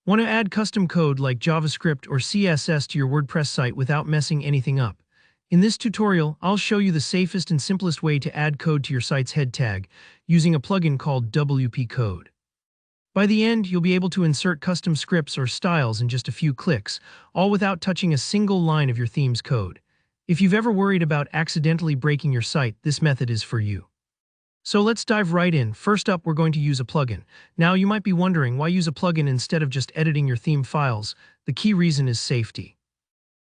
Want to add custom code like JavaScript or CSS to your WordPress site without messing anything up? In this tutorial, I'll show you the safest and simplest way to add code to your site's head tag using a plugin called WP Code. By the end, you'll be able to insert custom scripts or styles in just a few clicks, all without touching a single line of your theme's code. If you've ever worried about accidentally breaking your site, this method is for you. So let's dive right in. First up, we're going to use a plugin. Now, you might be wondering why use a plugin instead of just editing your theme files. The key reason is safety.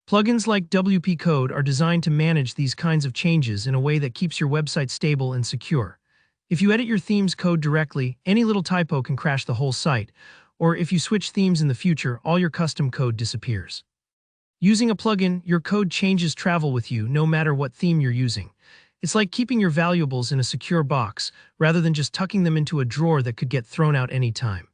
Plugins like WP Code are designed to manage these kinds of changes in a way that keeps your website stable and secure. If you edit your theme's code directly, any little typo can crash the whole site, or if you switch themes in the future, all your custom code disappears. Using a plugin, your code changes travel with you no matter what theme you're using. It's like keeping your valuables in a secure box, rather than just tucking them into a drawer that could get thrown out anytime.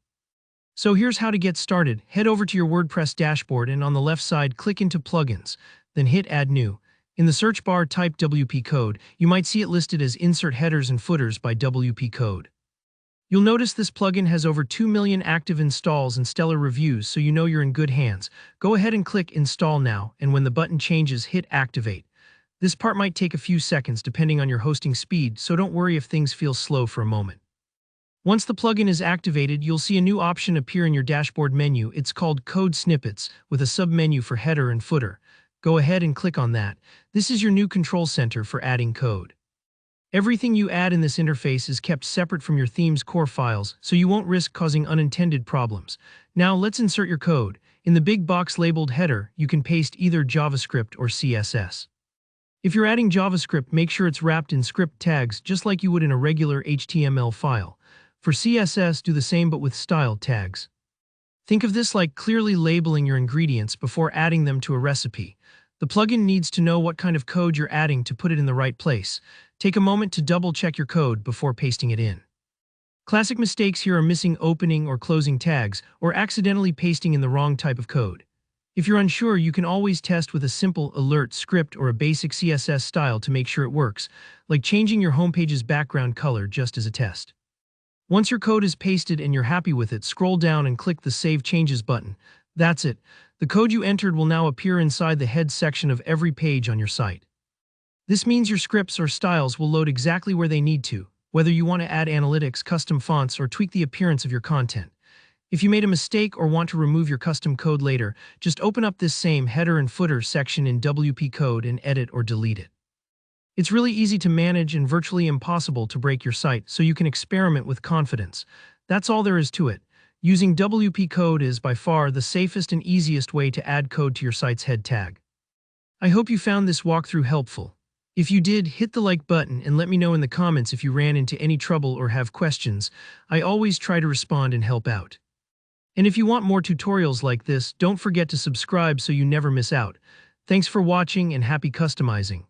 So here's how to get started. Head over to your WordPress dashboard and on the left side, click into Plugins, then hit Add New. In the search bar, type WP Code. You might see it listed as Insert Headers and Footers by WP Code. You'll notice this plugin has over 2 million active installs and stellar reviews, so you know you're in good hands. Go ahead and click Install Now, and when the button changes, hit Activate. This part might take a few seconds depending on your hosting speed, so don't worry if things feel slow for a moment. Once the plugin is activated, you'll see a new option appear in your dashboard menu. It's called Code Snippets, with a sub-menu for header and footer. Go ahead and click on that. This is your new control center for adding code. Everything you add in this interface is kept separate from your theme's core files, so you won't risk causing unintended problems. Now let's insert your code. In the big box labeled Header, you can paste either JavaScript or CSS. If you're adding JavaScript, make sure it's wrapped in script tags just like you would in a regular HTML file. For CSS, do the same but with style tags. Think of this like clearly labeling your ingredients before adding them to a recipe. The plugin needs to know what kind of code you're adding to put it in the right place. Take a moment to double-check your code before pasting it in. Classic mistakes here are missing opening or closing tags, or accidentally pasting in the wrong type of code. If you're unsure, you can always test with a simple alert script or a basic CSS style to make sure it works, like changing your homepage's background color just as a test. Once your code is pasted and you're happy with it, scroll down and click the Save Changes button. That's it. The code you entered will now appear inside the head section of every page on your site. This means your scripts or styles will load exactly where they need to, whether you want to add analytics, custom fonts, or tweak the appearance of your content. If you made a mistake or want to remove your custom code later, just open up this same header and footer section in WP Code and edit or delete it. It's really easy to manage and virtually impossible to break your site, so you can experiment with confidence. That's all there is to it. Using WP Code is by far the safest and easiest way to add code to your site's head tag. I hope you found this walkthrough helpful. If you did, hit the like button and let me know in the comments if you ran into any trouble or have questions. I always try to respond and help out. And if you want more tutorials like this, don't forget to subscribe so you never miss out. Thanks for watching and happy customizing.